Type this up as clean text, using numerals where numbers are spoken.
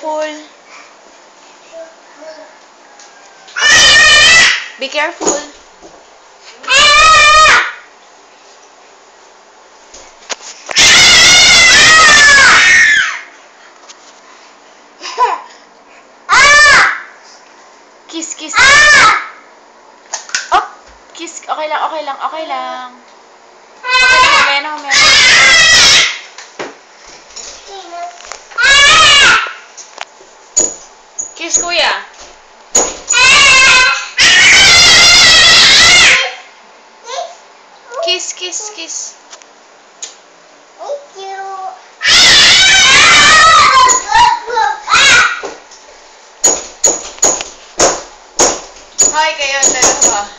careful. Be careful. Kiss, kiss. Oh, kiss. Okay lang, okay lang, okay lang. Okay lang, mamaya na, mamaya na. Kiss, kuya. Kiss, kiss, kiss. Thank you. Hi kayo, dalawa.